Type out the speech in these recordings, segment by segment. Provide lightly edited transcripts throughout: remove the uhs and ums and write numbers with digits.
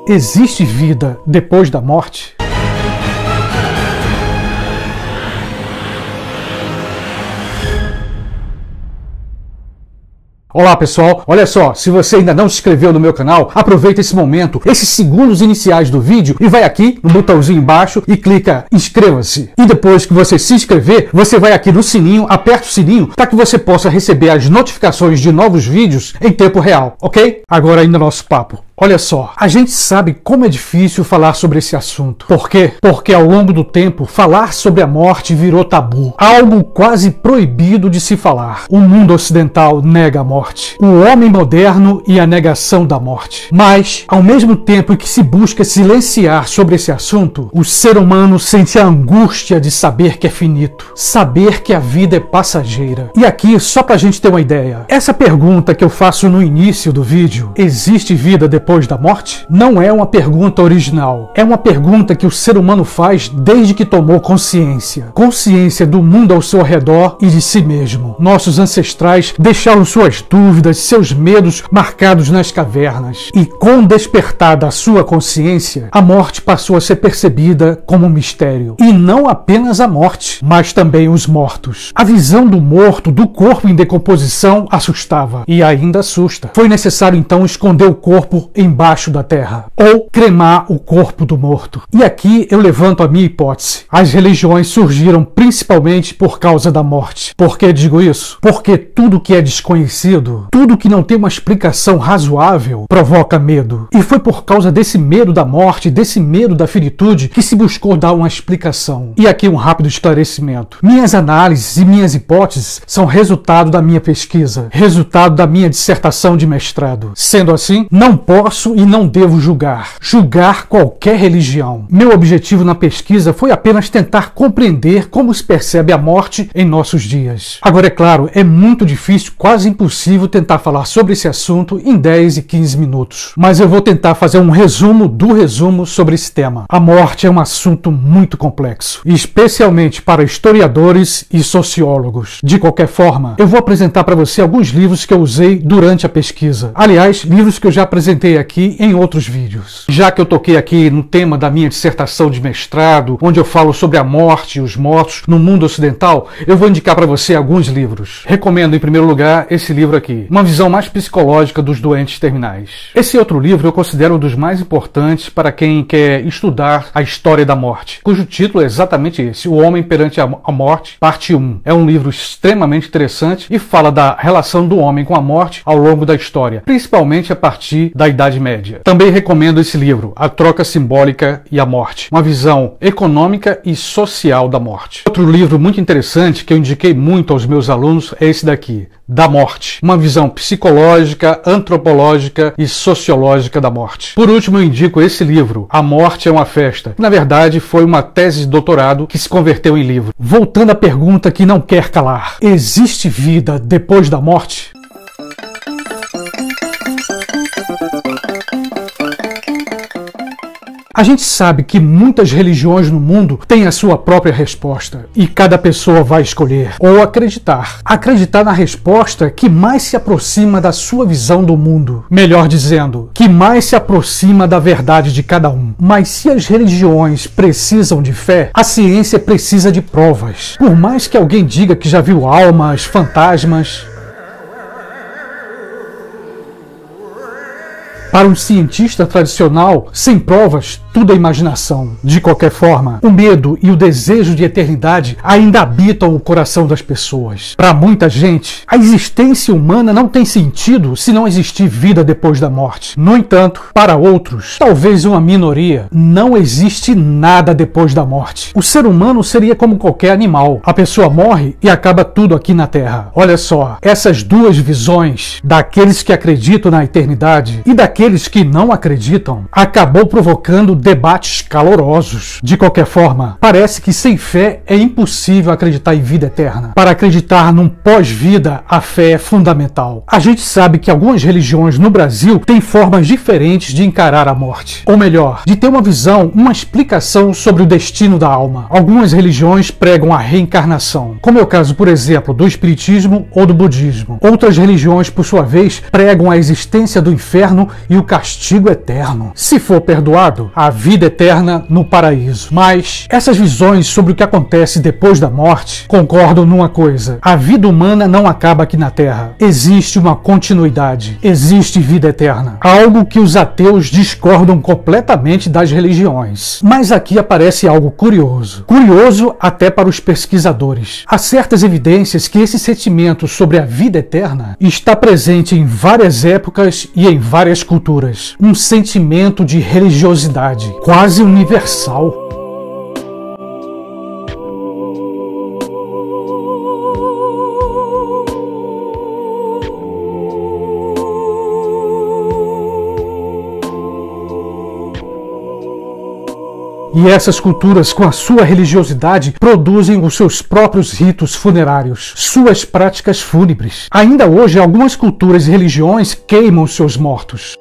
Existe vida depois da morte? Olá pessoal, olha só, se você ainda não se inscreveu no meu canal, aproveita esse momento, esses segundos iniciais do vídeo e vai aqui no botãozinho embaixo e clica inscreva-se. E depois que você se inscrever, você vai aqui no sininho, aperta o sininho para que você possa receber as notificações de novos vídeos em tempo real, ok? Agora ainda nosso papo. Olha só, a gente sabe como é difícil falar sobre esse assunto. Por quê? Porque ao longo do tempo, falar sobre a morte virou tabu. Algo quase proibido de se falar. O mundo ocidental nega a morte. O homem moderno e a negação da morte. Mas, ao mesmo tempo que se busca silenciar sobre esse assunto, o ser humano sente a angústia de saber que é finito. Saber que a vida é passageira. E aqui, só pra gente ter uma ideia, essa pergunta que eu faço no início do vídeo, existe vida depois da morte? Não é uma pergunta original. É uma pergunta que o ser humano faz desde que tomou consciência. Consciência do mundo ao seu redor e de si mesmo. Nossos ancestrais deixaram suas dúvidas, seus medos marcados nas cavernas. E com o despertar da sua consciência, a morte passou a ser percebida como um mistério. E não apenas a morte, mas também os mortos. A visão do morto, do corpo em decomposição, assustava. E ainda assusta. Foi necessário então esconder o corpo embaixo da terra, ou cremar o corpo do morto. E aqui eu levanto a minha hipótese. As religiões surgiram principalmente por causa da morte. Por que digo isso? Porque tudo que é desconhecido, tudo que não tem uma explicação razoável, provoca medo. E foi por causa desse medo da morte, desse medo da finitude, que se buscou dar uma explicação. E aqui um rápido esclarecimento. Minhas análises e minhas hipóteses são resultado da minha pesquisa, resultado da minha dissertação de mestrado. Sendo assim, não posso e não devo julgar qualquer religião. Meu objetivo na pesquisa foi apenas tentar compreender como se percebe a morte em nossos dias. Agora, é claro, é muito difícil, quase impossível tentar falar sobre esse assunto em 10 e 15 minutos. Mas eu vou tentar fazer um resumo do resumo sobre esse tema. A morte é um assunto muito complexo, especialmente para historiadores e sociólogos. De qualquer forma, eu vou apresentar para você alguns livros que eu usei durante a pesquisa. Aliás, livros que eu já apresentei aqui em outros vídeos. Já que eu toquei aqui no tema da minha dissertação de mestrado, onde eu falo sobre a morte e os mortos no mundo ocidental, eu vou indicar para você alguns livros. Recomendo em primeiro lugar esse livro aqui, Uma Visão Mais Psicológica dos Doentes Terminais. Esse outro livro eu considero um dos mais importantes para quem quer estudar a história da morte, cujo título é exatamente esse, O Homem Perante a Morte, parte 1. É um livro extremamente interessante e fala da relação do homem com a morte ao longo da história, principalmente a partir da Idade Média. Também recomendo esse livro, A Troca Simbólica e a Morte, uma visão econômica e social da morte. Outro livro muito interessante que eu indiquei muito aos meus alunos é esse daqui, Da Morte, uma visão psicológica, antropológica e sociológica da morte. Por último, eu indico esse livro, A Morte é uma Festa, que na verdade foi uma tese de doutorado que se converteu em livro. Voltando à pergunta que não quer calar, existe vida depois da morte? A gente sabe que muitas religiões no mundo têm a sua própria resposta e cada pessoa vai escolher ou acreditar. Acreditar na resposta que mais se aproxima da sua visão do mundo. Melhor dizendo, que mais se aproxima da verdade de cada um. Mas se as religiões precisam de fé, a ciência precisa de provas. Por mais que alguém diga que já viu almas, fantasmas, para um cientista tradicional, sem provas, tudo é imaginação. De qualquer forma, o medo e o desejo de eternidade ainda habitam o coração das pessoas. Para muita gente, a existência humana não tem sentido se não existir vida depois da morte. No entanto, para outros, talvez uma minoria, não existe nada depois da morte. O ser humano seria como qualquer animal. A pessoa morre e acaba tudo aqui na Terra. Olha só, essas duas visões, daqueles que acreditam na eternidade e daqueles que não acreditam, acabou provocando debates calorosos. De qualquer forma, parece que sem fé é impossível acreditar em vida eterna. Para acreditar num pós-vida, a fé é fundamental. A gente sabe que algumas religiões no Brasil têm formas diferentes de encarar a morte. Ou melhor, de ter uma visão, uma explicação sobre o destino da alma. Algumas religiões pregam a reencarnação, como é o caso, por exemplo, do Espiritismo ou do Budismo. Outras religiões, por sua vez, pregam a existência do inferno e o castigo eterno. Se for perdoado, a vida eterna no paraíso. Mas essas visões sobre o que acontece depois da morte concordam numa coisa: a vida humana não acaba aqui na Terra. Existe uma continuidade. Existe vida eterna. Algo que os ateus discordam completamente das religiões. Mas aqui aparece algo curioso. Curioso até para os pesquisadores. Há certas evidências que esse sentimento sobre a vida eterna está presente em várias épocas e em várias culturas. Um sentimento de religiosidade, quase universal. E essas culturas, com a sua religiosidade, produzem os seus próprios ritos funerários, suas práticas fúnebres. Ainda hoje, algumas culturas e religiões queimam seus mortos.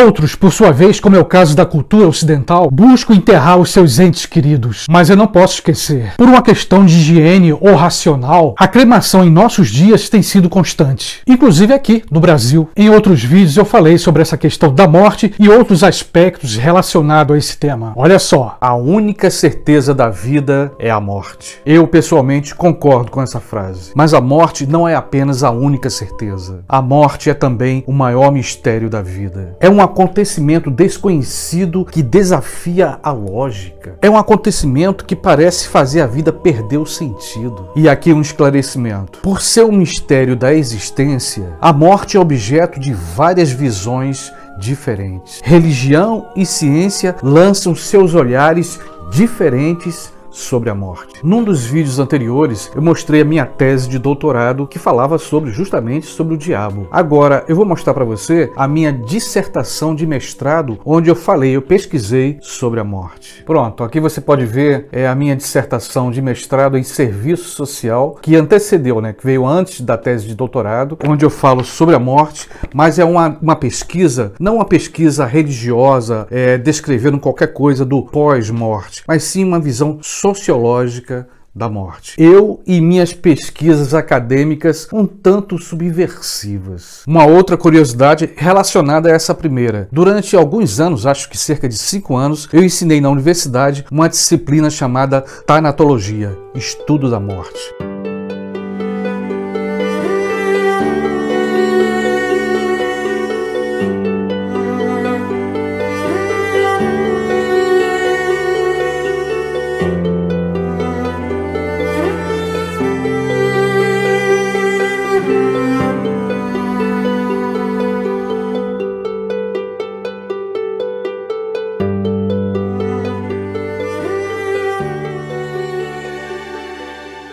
Outros, por sua vez, como é o caso da cultura ocidental, buscam enterrar os seus entes queridos. Mas eu não posso esquecer, por uma questão de higiene ou racional, a cremação em nossos dias tem sido constante. Inclusive aqui, no Brasil. Em outros vídeos eu falei sobre essa questão da morte e outros aspectos relacionados a esse tema. Olha só, a única certeza da vida é a morte. Eu, pessoalmente, concordo com essa frase. Mas a morte não é apenas a única certeza. A morte é também o maior mistério da vida. É um acontecimento desconhecido que desafia a lógica. É um acontecimento que parece fazer a vida perder o sentido. E aqui um esclarecimento. Por ser um mistério da existência, a morte é objeto de várias visões diferentes. Religião e ciência lançam seus olhares diferentes sobre a morte. Num dos vídeos anteriores, eu mostrei a minha tese de doutorado que falava justamente sobre o diabo. Agora, eu vou mostrar para você a minha dissertação de mestrado, onde eu pesquisei sobre a morte. Pronto, aqui você pode ver a minha dissertação de mestrado em serviço social, que antecedeu, que veio antes da tese de doutorado, onde eu falo sobre a morte, mas é uma pesquisa, não uma pesquisa religiosa, descrevendo qualquer coisa do pós-morte, mas sim uma visão sociológica da morte. Eu e minhas pesquisas acadêmicas um tanto subversivas. Uma outra curiosidade relacionada a essa primeira. Durante alguns anos, acho que cerca de 5 anos, eu ensinei na universidade uma disciplina chamada tanatologia, estudo da morte.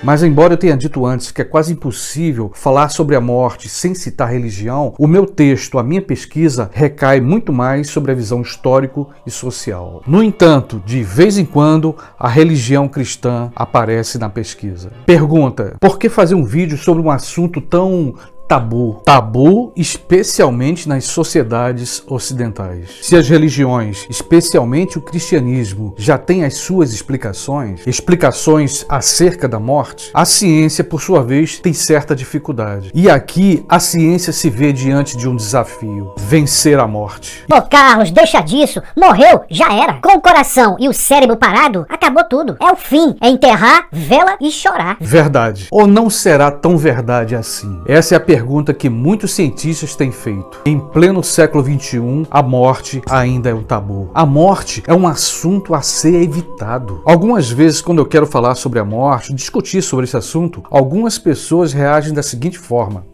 Mas embora eu tenha dito antes que é quase impossível falar sobre a morte sem citar religião, o meu texto, a minha pesquisa, recai muito mais sobre a visão histórico e social. No entanto, de vez em quando, a religião cristã aparece na pesquisa. Pergunta: por que fazer um vídeo sobre um assunto tão tabu? Tabu, especialmente nas sociedades ocidentais. Se as religiões, especialmente o cristianismo, já têm as suas explicações acerca da morte, a ciência, por sua vez, tem certa dificuldade. E aqui a ciência se vê diante de um desafio: vencer a morte. Ô Carlos, deixa disso. Morreu, já era. Com o coração e o cérebro parado, acabou tudo. É o fim. É enterrar, vela e chorar. Verdade. Ou não será tão verdade assim? Essa é a pergunta que muitos cientistas têm feito. Em pleno século XXI, a morte ainda é um tabu. A morte é um assunto a ser evitado. Algumas vezes, quando eu quero falar sobre a morte, discutir sobre esse assunto, algumas pessoas reagem da seguinte forma: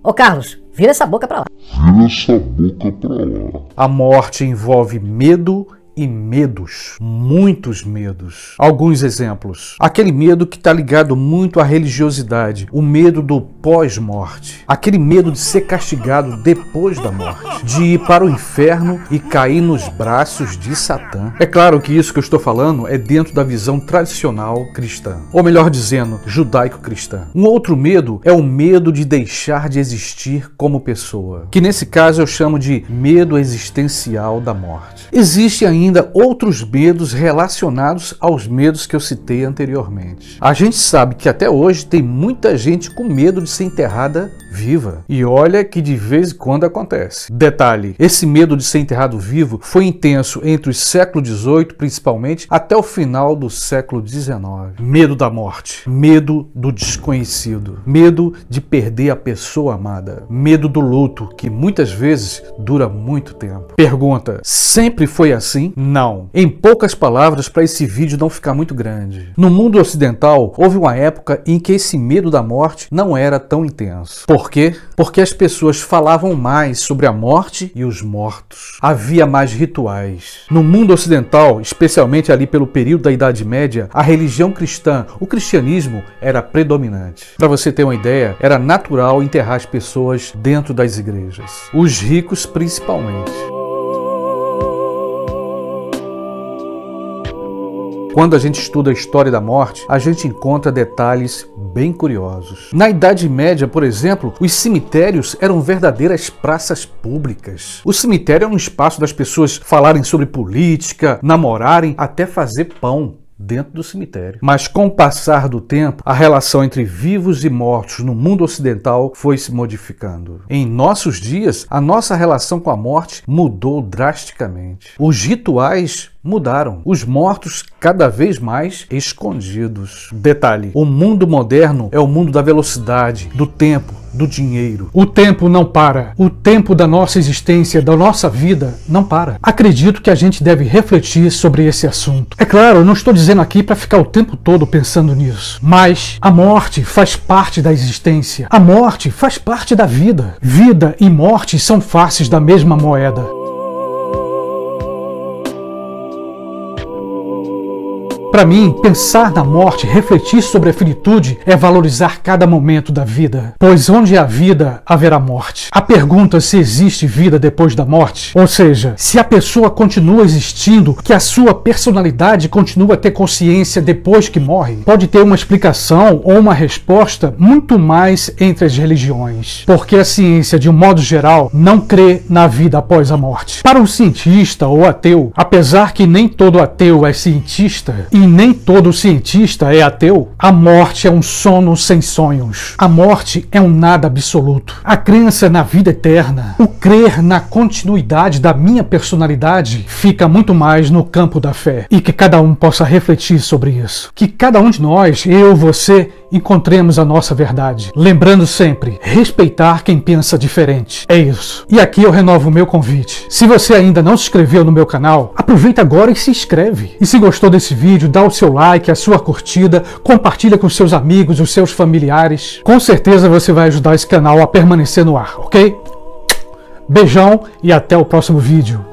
Ô Carlos, Vira essa boca pra lá. A morte envolve medo e medos, muitos medos. Alguns exemplos. Aquele medo que está ligado muito à religiosidade, o medo do pós-morte, aquele medo de ser castigado depois da morte, de ir para o inferno e cair nos braços de Satã. É claro que isso que eu estou falando é dentro da visão tradicional cristã, ou melhor dizendo, judaico-cristã. Um outro medo é o medo de deixar de existir como pessoa, que nesse caso eu chamo de medo existencial da morte. Existe ainda outros medos relacionados aos medos que eu citei anteriormente. A gente sabe que até hoje tem muita gente com medo de ser enterrada viva. E olha que de vez em quando acontece. Detalhe, esse medo de ser enterrado vivo foi intenso entre o século XVIII, principalmente, até o final do século XIX. Medo da morte, medo do desconhecido, medo de perder a pessoa amada, medo do luto, que muitas vezes dura muito tempo. Pergunta, sempre foi assim? Não. Em poucas palavras, para esse vídeo não ficar muito grande. No mundo ocidental, houve uma época em que esse medo da morte não era tão intenso. Por quê? Porque as pessoas falavam mais sobre a morte e os mortos. Havia mais rituais. No mundo ocidental, especialmente ali pelo período da Idade Média, a religião cristã, o cristianismo, era predominante. Para você ter uma ideia, era natural enterrar as pessoas dentro das igrejas. Os ricos principalmente. Quando a gente estuda a história da morte, a gente encontra detalhes bem curiosos. Na Idade Média, por exemplo, os cemitérios eram verdadeiras praças públicas. O cemitério era um espaço das pessoas falarem sobre política, namorarem, até fazer pão dentro do cemitério. Mas com o passar do tempo, a relação entre vivos e mortos no mundo ocidental foi se modificando. Em nossos dias, a nossa relação com a morte mudou drasticamente. Os rituais mudaram. Os mortos cada vez mais escondidos. Detalhe, o mundo moderno é o mundo da velocidade, do tempo, do dinheiro. O tempo não para. O tempo da nossa existência, da nossa vida, não para. Acredito que a gente deve refletir sobre esse assunto. É claro, eu não estou dizendo aqui para ficar o tempo todo pensando nisso, mas a morte faz parte da existência. A morte faz parte da vida. Vida e morte são faces da mesma moeda. Para mim, pensar na morte, refletir sobre a finitude é valorizar cada momento da vida, pois onde há vida, haverá morte. A pergunta se existe vida depois da morte, ou seja, se a pessoa continua existindo, que a sua personalidade continua a ter consciência depois que morre, pode ter uma explicação ou uma resposta muito mais entre as religiões, porque a ciência, de um modo geral, não crê na vida após a morte. Para um cientista ou ateu, apesar que nem todo ateu é cientista, e nem todo cientista é ateu, a morte é um sono sem sonhos. A morte é um nada absoluto. A crença na vida eterna, o crer na continuidade da minha personalidade, fica muito mais no campo da fé. E que cada um possa refletir sobre isso. Que cada um de nós, eu, você, encontremos a nossa verdade. Lembrando sempre, respeitar quem pensa diferente. É isso. E aqui eu renovo o meu convite. Se você ainda não se inscreveu no meu canal, aproveita agora e se inscreve. E se gostou desse vídeo, dá o seu like, a sua curtida, compartilha com seus amigos, os seus familiares. Com certeza você vai ajudar esse canal a permanecer no ar, ok? Beijão e até o próximo vídeo.